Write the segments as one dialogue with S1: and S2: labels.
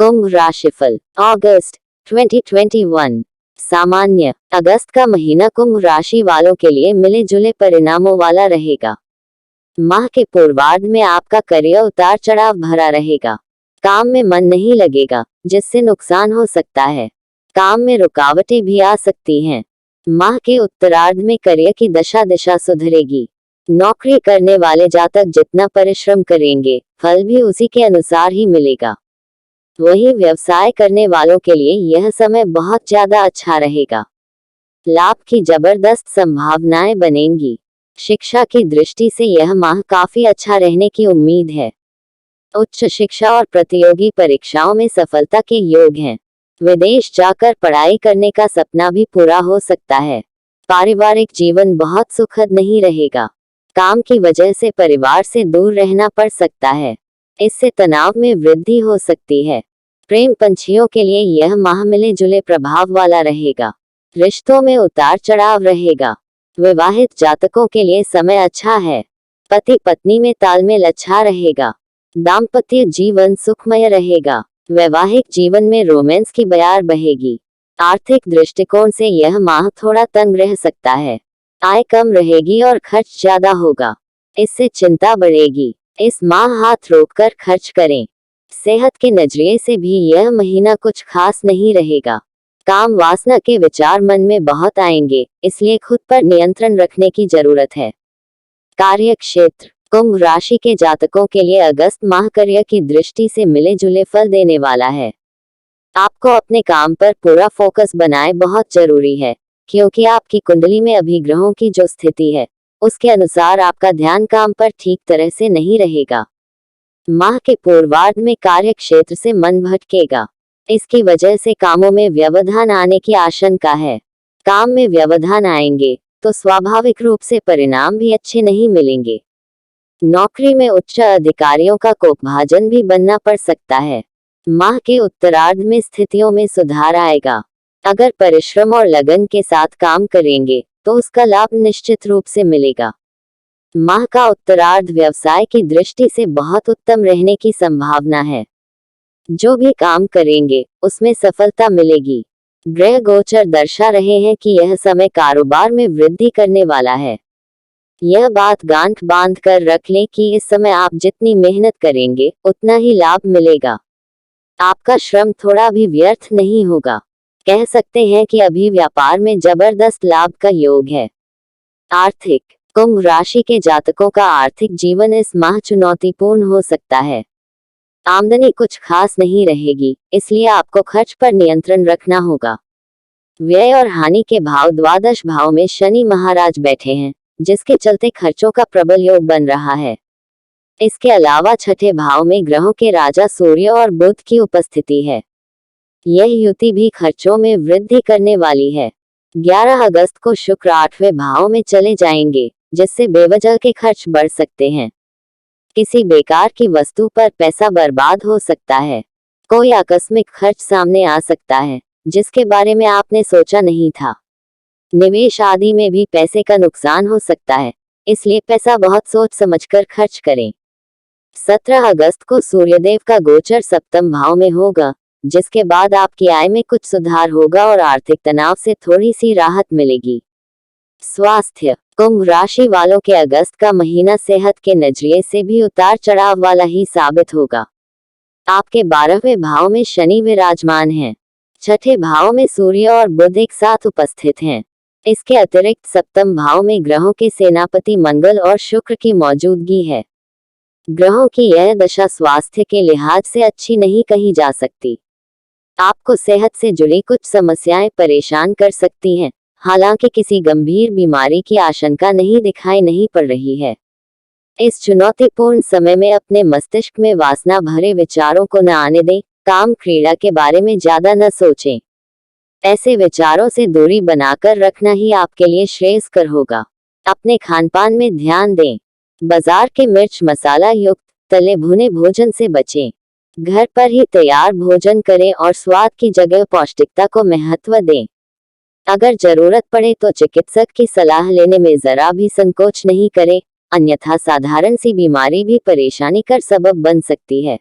S1: कुंभ राशिफल अगस्त 2021। सामान्य अगस्त का महीना कुंभ राशि वालों के लिए मिले जुले परिणामों वाला रहेगा। माह के पूर्वार्ध में आपका करियर उतार चढ़ाव भरा रहेगा। काम में मन नहीं लगेगा, जिससे नुकसान हो सकता है। काम में रुकावटें भी आ सकती हैं। माह के उत्तरार्ध में करियर की दिशा सुधरेगी। नौकरी करने वाले जातक जितना परिश्रम करेंगे, फल भी उसी के अनुसार ही मिलेगा। वहीं व्यवसाय करने वालों के लिए यह समय बहुत ज्यादा अच्छा रहेगा। लाभ की जबरदस्त संभावनाएं बनेंगी। शिक्षा की दृष्टि से यह माह काफी अच्छा रहने की उम्मीद है। उच्च शिक्षा और प्रतियोगी परीक्षाओं में सफलता के योग हैं। विदेश जाकर पढ़ाई करने का सपना भी पूरा हो सकता है। पारिवारिक जीवन बहुत सुखद नहीं रहेगा। काम की वजह से परिवार से दूर रहना पड़ सकता है। इससे तनाव में वृद्धि हो सकती है। प्रेम पंछियों के लिए यह माह मिले जुले प्रभाव वाला रहेगा। रिश्तों में उतार चढ़ाव रहेगा। विवाहित जातकों के लिए समय अच्छा है। पति पत्नी में तालमेल अच्छा रहेगा। दाम्पत्य जीवन सुखमय रहेगा। वैवाहिक जीवन में रोमांस की बयार बहेगी। आर्थिक दृष्टिकोण से यह माह थोड़ा तंग रह सकता है। आय कम रहेगी और खर्च ज्यादा होगा। इससे चिंता बढ़ेगी। इस माह हाथ रोककर खर्च करें। सेहत के नजरिए से भी यह महीना कुछ खास नहीं रहेगा। काम वासना के विचार मन में बहुत आएंगे, इसलिए खुद पर नियंत्रण रखने की जरूरत है। कार्य क्षेत्र कुंभ राशि के जातकों के लिए अगस्त माह करियर की दृष्टि से मिले जुले फल देने वाला है। आपको अपने काम पर पूरा फोकस बनाए बहुत जरूरी है, क्योंकि आपकी कुंडली में अभी ग्रहों की जो स्थिति है, उसके अनुसार आपका ध्यान काम पर ठीक तरह से नहीं रहेगा। माह के पूर्वार्ध में कार्य क्षेत्र से मन भटकेगा। इसकी वजह से कामों में व्यवधान आने की आशंका है। काम में व्यवधान आएंगे तो स्वाभाविक रूप से परिणाम भी अच्छे नहीं मिलेंगे। नौकरी में उच्च अधिकारियों का कोपभाजन भी बनना पड़ सकता है। माह के उत्तरार्ध में स्थितियों में सुधार आएगा। अगर परिश्रम और लगन के साथ काम करेंगे तो उसका लाभ निश्चित रूप से मिलेगा। माह का उत्तरार्ध व्यवसाय की दृष्टि से बहुत उत्तम रहने की संभावना है। जो भी काम करेंगे उसमें सफलता मिलेगी। ग्रह गोचर दर्शा रहे हैं कि यह समय कारोबार में वृद्धि करने वाला है। यह बात गांठ बांध कर रख लें कि इस समय आप जितनी मेहनत करेंगे उतना ही लाभ मिलेगा। आपका श्रम थोड़ा भी व्यर्थ नहीं होगा। कह सकते हैं कि अभी व्यापार में जबरदस्त लाभ का योग है। आर्थिक कुंभ राशि के जातकों का आर्थिक जीवन इस माह चुनौतीपूर्ण हो सकता है। आमदनी कुछ खास नहीं रहेगी, इसलिए आपको खर्च पर नियंत्रण रखना होगा। व्यय और हानि के भाव द्वादश भाव में शनि महाराज बैठे हैं, जिसके चलते खर्चों का प्रबल योग बन रहा है। इसके अलावा छठे भाव में ग्रहों के राजा सूर्य और बुध की उपस्थिति है। यह युति भी खर्चों में वृद्धि करने वाली है। 11 अगस्त को शुक्र 8वें भाव में चले जाएंगे, जिससे बेवजह के खर्च बढ़ सकते हैं। किसी बेकार की वस्तु पर पैसा बर्बाद हो सकता है। कोई आकस्मिक खर्च सामने आ सकता है, जिसके बारे में आपने सोचा नहीं था। निवेश आदि में भी पैसे का नुकसान हो सकता है, इसलिए पैसा बहुत सोच समझकर खर्च करें। 17 अगस्त को सूर्यदेव का गोचर सप्तम भाव में होगा, जिसके बाद आपकी आय में कुछ सुधार होगा और आर्थिक तनाव से थोड़ी सी राहत मिलेगी। स्वास्थ्य कुंभ राशि वालों के अगस्त का महीना सेहत के नजरिए से भी उतार चढ़ाव वाला ही साबित होगा। आपके 12वें भाव में शनि विराजमान हैं। छठे भाव में सूर्य और बुध एक साथ उपस्थित हैं। इसके अतिरिक्त सप्तम भाव में ग्रहों के सेनापति मंगल और शुक्र की मौजूदगी है। ग्रहों की यह दशा स्वास्थ्य के लिहाज से अच्छी नहीं कही जा सकती। आपको सेहत से जुड़ी कुछ समस्याएं परेशान कर सकती हैं, हालांकि किसी गंभीर बीमारी की आशंका दिखाई नहीं पड़ रही है। इस चुनौतीपूर्ण समय में अपने मस्तिष्क में वासना भरे विचारों को न आने दें। काम क्रीड़ा के बारे में ज्यादा न सोचें। ऐसे विचारों से दूरी बनाकर रखना ही आपके लिए श्रेयस्कर होगा। अपने खानपान में ध्यान दें। बाजार के मिर्च मसाला युक्त तले भुने भोजन से बचें। घर पर ही तैयार भोजन करें और स्वाद की जगह पौष्टिकता को महत्व दें। अगर जरूरत पड़े तो चिकित्सक की सलाह लेने में जरा भी संकोच नहीं करें, अन्यथा साधारण सी बीमारी भी परेशानी का सबब बन सकती है।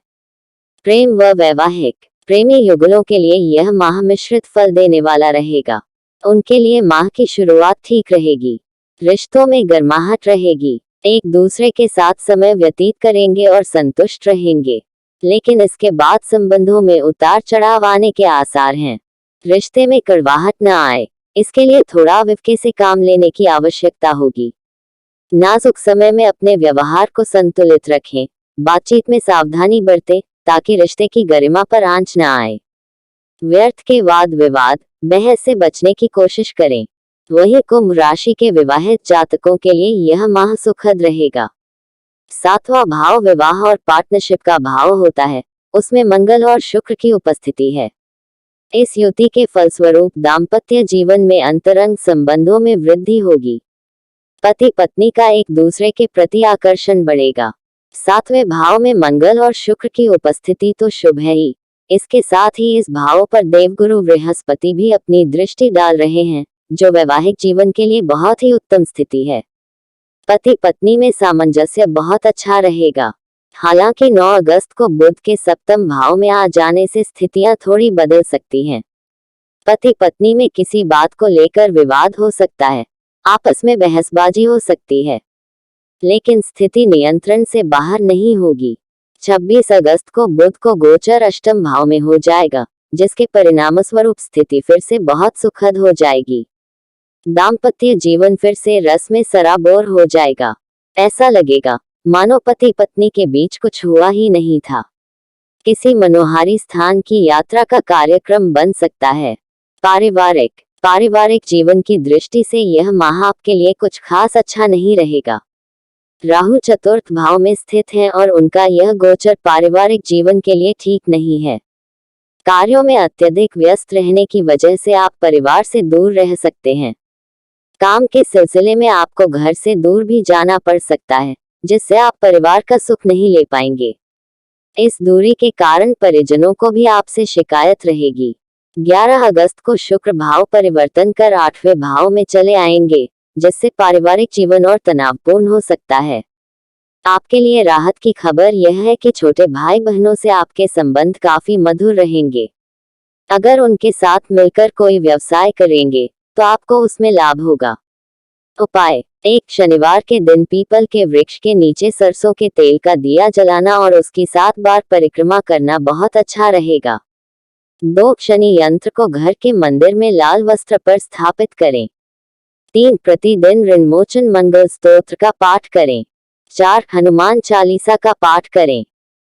S1: प्रेम व वैवाहिक प्रेमी युगलों के लिए यह माह मिश्रित फल देने वाला रहेगा। उनके लिए माह की शुरुआत ठीक रहेगी। रिश्तों में गर्माहट रहेगी। एक दूसरे के साथ समय व्यतीत करेंगे और संतुष्ट रहेंगे। लेकिन इसके बाद संबंधों में उतार चढ़ाव आने के आसार हैं। रिश्ते में कड़वाहट न आए, इसके लिए थोड़ा विवेक से काम लेने की आवश्यकता होगी। नाजुक समय में अपने व्यवहार को संतुलित रखें। बातचीत में सावधानी बरतें ताकि रिश्ते की गरिमा पर आंच न आए। व्यर्थ के वाद विवाद, बहस से बचने की कोशिश करें। वहीं कुंभ राशि के विवाहित जातकों के लिए यह माह सुखद रहेगा। 7वां भाव विवाह और पार्टनरशिप का भाव होता है, उसमें मंगल और शुक्र की उपस्थिति है। इस युति के फलस्वरूप दाम्पत्य जीवन में अंतरंग संबंधों में वृद्धि होगी। पति पत्नी का एक दूसरे के प्रति आकर्षण बढ़ेगा। 7वें भाव में मंगल और शुक्र की उपस्थिति तो शुभ है ही, इसके साथ ही इस भाव पर देवगुरु बृहस्पति भी अपनी दृष्टि डाल रहे हैं, जो वैवाहिक जीवन के लिए बहुत ही उत्तम स्थिति है। पति पत्नी में सामंजस्य बहुत अच्छा रहेगा। हालांकि 9 अगस्त को बुध के सप्तम भाव में आ जाने से स्थितियां थोड़ी बदल सकती हैं। पति पत्नी में किसी बात को लेकर विवाद हो सकता है, आपस में बहसबाजी हो सकती है, लेकिन स्थिति नियंत्रण से बाहर नहीं होगी। 26 अगस्त को बुध को गोचर अष्टम भाव में हो जाएगा, जिसके परिणामस्वरूप स्थिति फिर से बहुत सुखद हो जाएगी। दाम्पत्य जीवन फिर से रस में सराबोर हो जाएगा। ऐसा लगेगा मानो पति पत्नी के बीच कुछ हुआ ही नहीं था। किसी मनोहारी स्थान की यात्रा का कार्यक्रम बन सकता है। पारिवारिक जीवन की दृष्टि से यह माह आपके लिए कुछ खास अच्छा नहीं रहेगा। राहु चतुर्थ भाव में स्थित हैं और उनका यह गोचर पारिवारिक जीवन के लिए ठीक नहीं है। कार्यों में अत्यधिक व्यस्त रहने की वजह से आप परिवार से दूर रह सकते हैं। काम के सिलसिले में आपको घर से दूर भी जाना पड़ सकता है, जिससे आप परिवार का सुख नहीं ले पाएंगे। इस दूरी के कारण परिजनों को भी आपसे शिकायत रहेगी। 11 अगस्त को शुक्र भाव परिवर्तन कर 8वें भाव में चले आएंगे, जिससे पारिवारिक जीवन और तनावपूर्ण हो सकता है। आपके लिए राहत की खबर यह है कि छोटे भाई बहनों से आपके संबंध काफी मधुर रहेंगे। अगर उनके साथ मिलकर कोई व्यवसाय करेंगे तो आपको उसमें लाभ होगा। उपाय: एक शनिवार के दिन पीपल के वृक्ष के नीचे सरसों के तेल का दिया जलाना और उसकी 7 बार परिक्रमा करना बहुत अच्छा रहेगा। 2 शनि यंत्र को घर के मंदिर में लाल वस्त्र पर स्थापित करें। 3 प्रतिदिन ऋणमोचन मंगल स्तोत्र का पाठ करें। 4 हनुमान चालीसा का पाठ करें।